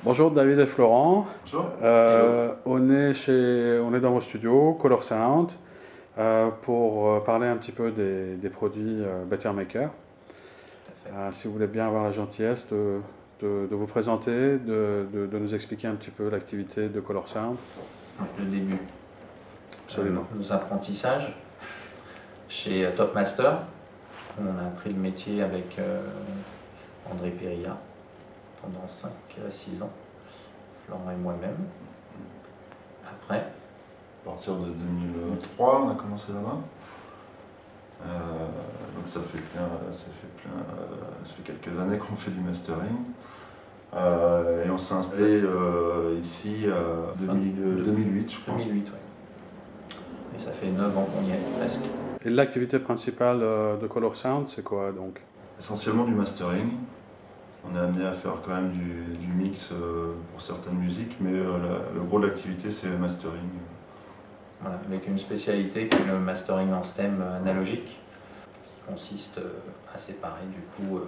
Bonjour David et Florent. Bonjour. On est dans vos studios, Color Sound, pour parler un petit peu des produits Better Maker. Tout à fait. Si vous voulez bien avoir la gentillesse de vous présenter, de nous expliquer un petit peu l'activité de Color Sound. Le début. Absolument. Nos apprentissages chez Topmaster. On a appris le métier avec André Périlla pendant 5 à 6 ans, Florent et moi-même. Après, À partir de 2003, on a commencé là-bas. Donc ça fait quelques années qu'on fait du mastering. Et on s'est installé ici en 2008, je crois. 2008, oui. Et ça fait 9 ans qu'on y est, presque. Et l'activité principale de Color Sound, c'est quoi donc? Essentiellement du mastering. On est amené à faire quand même du mix pour certaines musiques, mais le gros de l'activité c'est le mastering. Voilà, avec une spécialité qui est le mastering en stem analogique, qui consiste à séparer du coup,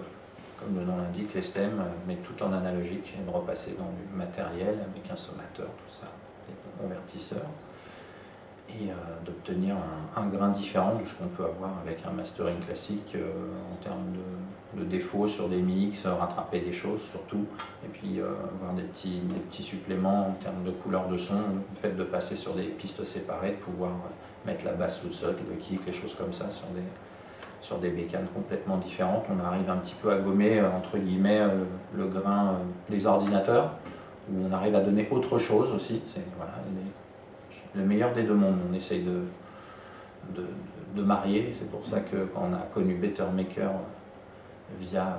comme le nom l'indique, les stems, mais tout en analogique, et de repasser dans du matériel avec un sommateur, tout ça, des convertisseurs, et d'obtenir un grain différent de ce qu'on peut avoir avec un mastering classique en termes de défauts sur des mix, rattraper des choses surtout, et puis avoir des petits suppléments en termes de couleur de son, le fait de passer sur des pistes séparées, de pouvoir mettre la basse toute seule, le kick, les choses comme ça sur des bécanes complètement différentes. On arrive un petit peu à gommer entre guillemets le grain des ordinateurs, où on arrive à donner autre chose aussi. C'est voilà, le meilleur des deux mondes. On essaye de marier. C'est pour ça que quand on a connu Better Maker via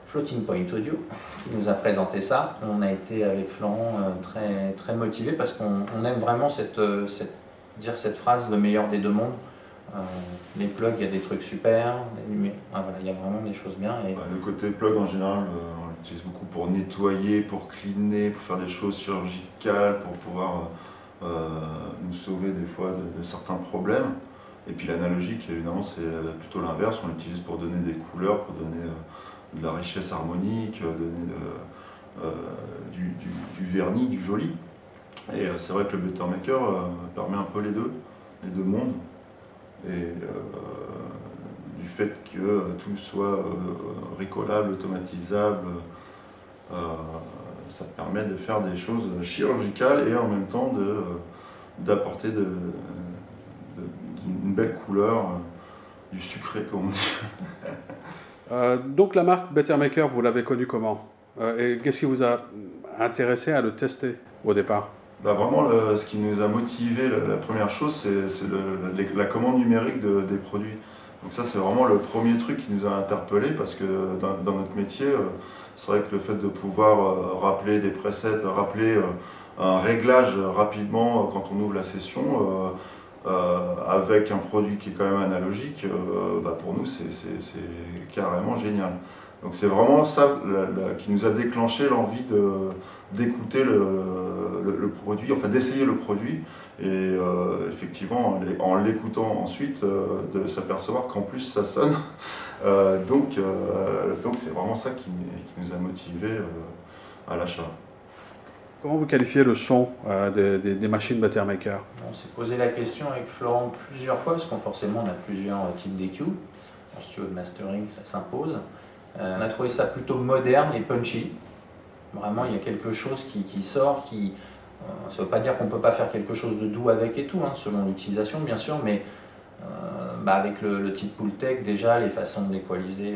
Floating Point Audio, qui nous a présenté ça, on a été avec Florent très, très motivé parce qu'on aime vraiment dire cette phrase, le meilleur des deux mondes. Les plugs, il y a des trucs super, voilà, il y a vraiment des choses bien. Et le côté plug en général, on l'utilise beaucoup pour nettoyer, pour cleaner, pour faire des choses chirurgicales, pour pouvoir nous sauver des fois de certains problèmes. Et puis l'analogique, évidemment, c'est plutôt l'inverse, on l'utilise pour donner des couleurs, pour donner de la richesse harmonique, donner du vernis, du joli. Et c'est vrai que le Better Maker permet un peu les deux mondes. Et du fait que tout soit bricolable, automatisable, ça permet de faire des choses chirurgicales et en même temps d'apporter une belle couleur, du sucré comme on dit. Donc la marque Better Maker, vous l'avez connue comment? Et qu'est-ce qui vous a intéressé à le tester au départ? Vraiment, ce qui nous a motivé, la première chose, c'est la commande numérique des produits. Donc ça, c'est vraiment le premier truc qui nous a interpellés parce que dans notre métier, c'est vrai que le fait de pouvoir rappeler des presets, rappeler un réglage rapidement quand on ouvre la session, avec un produit qui est quand même analogique, pour nous, c'est carrément génial. Donc c'est vraiment ça qui nous a déclenché l'envie d'écouter le produit, enfin d'essayer le produit et effectivement en l'écoutant ensuite de s'apercevoir qu'en plus ça sonne. Donc c'est vraiment ça qui nous a motivés à l'achat. Comment vous qualifiez le son des machines Better Maker? on s'est posé la question avec Florent plusieurs fois, parce qu'on forcément on a plusieurs types d'EQ. En studio de mastering, ça s'impose. On a trouvé ça plutôt moderne et punchy. Vraiment, il y a quelque chose qui sort, ça ne veut pas dire qu'on ne peut pas faire quelque chose de doux avec et tout, hein, selon l'utilisation bien sûr, mais avec le type Pultec, déjà, les façons d'équaliser,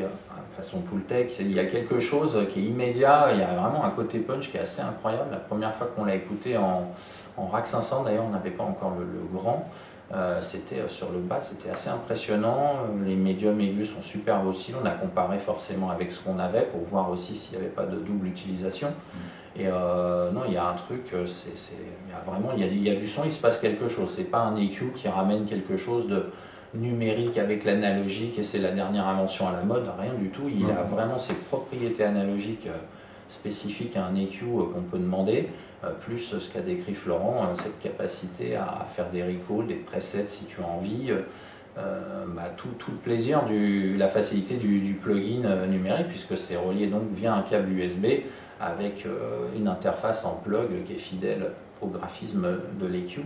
façon Pultec, il y a quelque chose qui est immédiat, il y a vraiment un côté punch qui est assez incroyable. La première fois qu'on l'a écouté en Rack 500, d'ailleurs, on n'avait pas encore le grand. C'était sur le bas, c'était assez impressionnant. Les médiums aigus sont superbes aussi. On a comparé forcément avec ce qu'on avait pour voir aussi s'il n'y avait pas de double utilisation. Et non, il y a un truc, il y a du son, il se passe quelque chose. C'est pas un EQ qui ramène quelque chose de numérique avec l'analogique et c'est la dernière invention à la mode, rien du tout. Il a vraiment ses propriétés analogiques spécifiques à un EQ qu'on peut demander. Plus ce qu'a décrit Florent, cette capacité à faire des recalls, des presets si tu as envie, tout le plaisir, la facilité du plugin numérique, puisque c'est relié donc via un câble USB avec une interface en plug qui est fidèle au graphisme de l'EQ.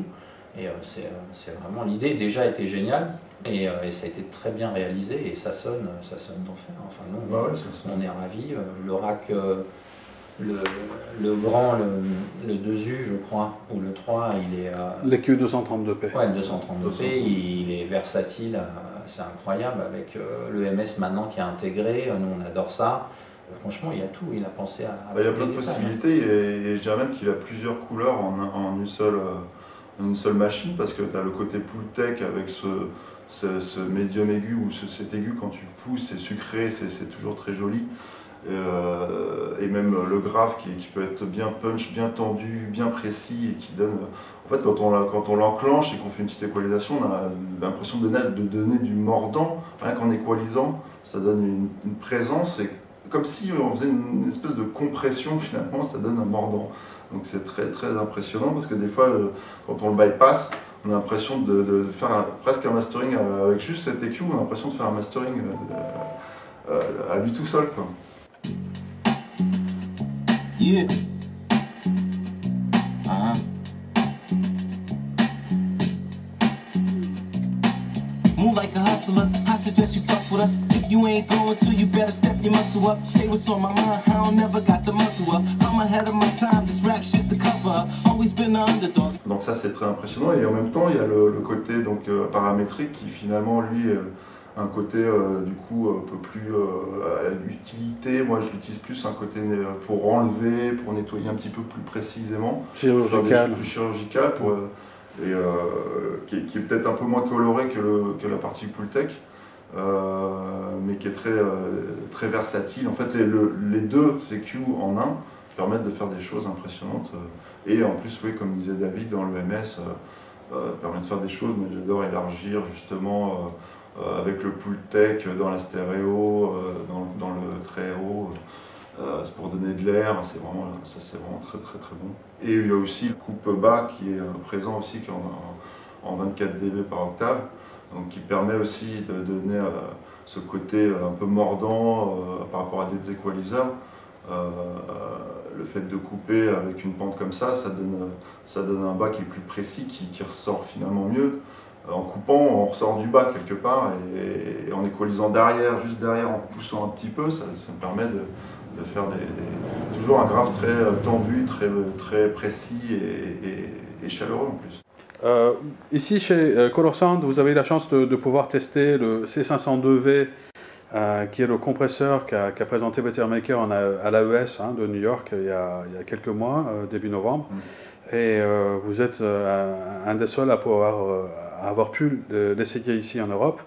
Et c'est vraiment, l'idée déjà était géniale et ça a été très bien réalisé et ça sonne d'enfer. Enfin nous, on est ravis. Le rack, le grand, le 2U je crois, ou le 3, il est... L'EQ 232p. Ouais, le 232p, il est versatile, c'est incroyable avec le MS maintenant qui est intégré, nous on adore ça. Franchement, il y a tout, il a pensé à... Il y a plein de possibilités et je dirais même qu'il a plusieurs couleurs en une seule machine, parce que tu as le côté Pultec avec ce médium aigu ou cet aigu quand tu le pousses, c'est sucré, c'est toujours très joli. Et même le graphe qui peut être bien punch, bien tendu, bien précis et qui donne... En fait, quand on l'enclenche et qu'on fait une petite équalisation, on a l'impression de donner du mordant. Rien qu'en équalisant, ça donne une présence, et comme si on faisait une espèce de compression, finalement, ça donne un mordant. Donc c'est très très impressionnant, parce que des fois, quand on le bypass, on a l'impression de faire presque un mastering avec juste cet EQ, on a l'impression de faire un mastering à lui tout seul, quoi. Yeah. Move like a hustler, I suggest you fuck with us. If you ain't going to, you better step your muscle up. Say what's on my mind, I don't never got the muscle up. I'm ahead of my time, this rap's just a cover. Always been an underdog. Donc ça c'est très impressionnant, et en même temps il y a le côté paramétrique qui finalement lui un côté du coup un peu plus à l'utilité. Moi je l'utilise plus un côté pour enlever, pour nettoyer un petit peu plus précisément, chirurgical, plus chirurgical qui est peut-être un peu moins coloré que la partie Pultec, mais qui est très versatile. En fait les deux EQ en un permettent de faire des choses impressionnantes, et en plus oui, comme disait David, dans le MS permet de faire des choses, mais j'adore élargir justement avec le Pultec dans la stéréo, dans le très haut, c'est pour donner de l'air, c'est vraiment très très très bon. Et il y a aussi le coupe bas qui est présent aussi, qui est en 24 dB par octave, donc qui permet aussi de donner ce côté un peu mordant par rapport à des équaliseurs. Le fait de couper avec une pente comme ça donne un bas qui est plus précis, qui ressort finalement mieux. En coupant, on ressort du bas quelque part, et en équalisant derrière, juste derrière, en poussant un petit peu, ça me permet de faire toujours un graphe très tendu, très précis et chaleureux en plus. Ici chez Color Sound, vous avez la chance de pouvoir tester le C502V, qui est le compresseur qu'a présenté Better Maker à l'AES de New York il y a quelques mois, début novembre. Et vous êtes un des seuls à avoir pu l'essayer ici en Europe.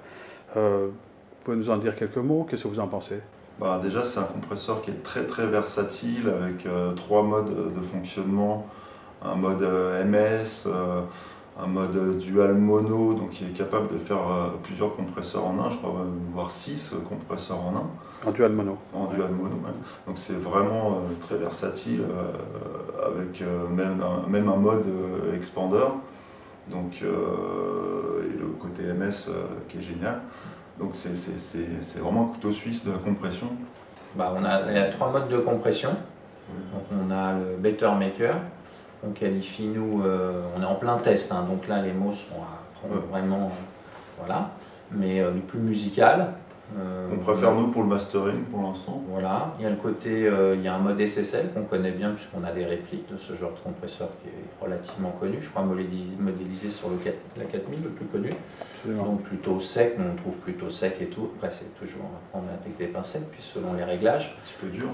Vous pouvez nous en dire quelques mots? Qu'est-ce que vous en pensez? Déjà, c'est un compresseur qui est très très versatile, avec 3 modes de fonctionnement. Un mode MS, un mode dual mono, donc qui est capable de faire plusieurs compresseurs en un, je crois, voire 6 compresseurs en un. En dual mono. En dual mono, ouais. Donc c'est vraiment très versatile, avec même un mode expander, donc, et le côté MS qui est génial. Donc c'est vraiment un couteau suisse de la compression. Il y a 3 modes de compression. Donc on a le Better Maker. On qualifie, nous, on est en plein test, donc là les mots sont à prendre vraiment, voilà, mais le plus musical. On préfère nous pour le mastering pour l'instant. Voilà, il y a le côté, il y a un mode SSL qu'on connaît bien puisqu'on a des répliques de ce genre de compresseur qui est relativement connu, je crois modélisé sur la 4000 le plus connu. Donc plutôt sec, on trouve plutôt sec et tout. Après c'est toujours à prendre avec des pincettes, puis selon les réglages. Un petit peu dur.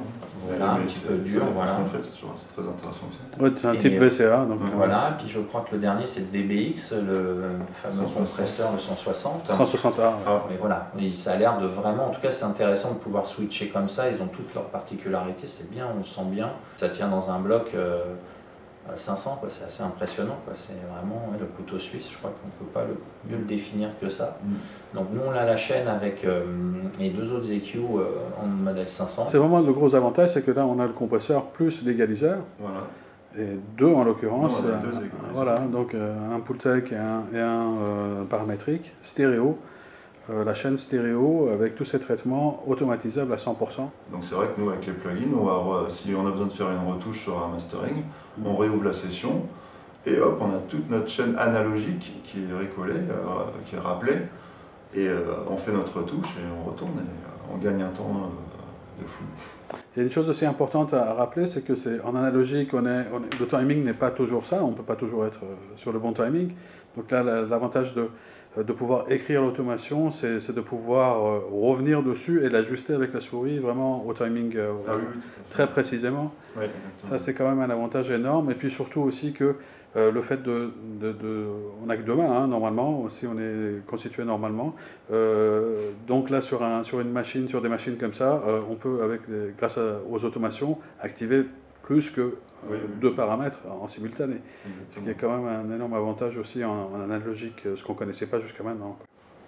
Voilà, un petit peu dur, voilà. En fait, c'est très intéressant aussi. Ouais, c'est un type VCA. Donc, voilà, puis je crois que le dernier c'est le DBX, le fameux compresseur, le 160. 160A. Mais voilà, ça a l'air de vraiment, en tout cas c'est intéressant de pouvoir switcher comme ça, ils ont toutes leurs particularités, c'est bien, on le sent bien. Ça tient dans un bloc à 500, c'est assez impressionnant, c'est vraiment le couteau suisse, je crois qu'on ne peut pas mieux le définir que ça. Donc nous on a la chaîne avec les 2 autres EQ en modèle 500. C'est vraiment le gros avantage, c'est que là on a le compresseur plus l'égaliseur. Voilà. Et 2 en l'occurrence. Voilà, donc un Pultec et un paramétrique, stéréo. la chaîne stéréo avec tous ces traitements automatisables à 100%. Donc c'est vrai que nous, avec les plugins, si on a besoin de faire une retouche sur un mastering, on réouvre la session et hop, on a toute notre chaîne analogique qui est recollée, qui est rappelée, et on fait notre retouche et on retourne et on gagne un temps de fou. Il y a une chose aussi importante à rappeler, c'est que en analogique, le timing n'est pas toujours ça, on ne peut pas toujours être sur le bon timing. Donc là, l'avantage de pouvoir écrire l'automation, c'est de pouvoir revenir dessus et l'ajuster avec la souris vraiment au timing très précisément. Oui, ça, c'est quand même un avantage énorme. Et puis surtout aussi que le fait on n'a que 2 mains, hein, normalement, si on est constitué normalement. Donc là, sur des machines comme ça, on peut, grâce aux automations, activer plus que 2 paramètres en simultané. Exactement. Ce qui est quand même un énorme avantage aussi en analogique, ce qu'on ne connaissait pas jusqu'à maintenant.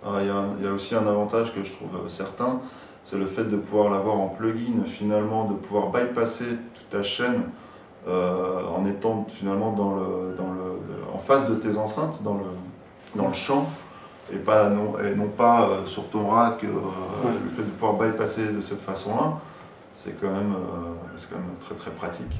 Il y a aussi un avantage que je trouve certain, c'est le fait de pouvoir l'avoir en plugin, finalement, de pouvoir bypasser toute ta chaîne en étant finalement en face de tes enceintes, dans le champ, et non pas sur ton rack. Le fait de pouvoir bypasser de cette façon-là, c'est quand même très très pratique.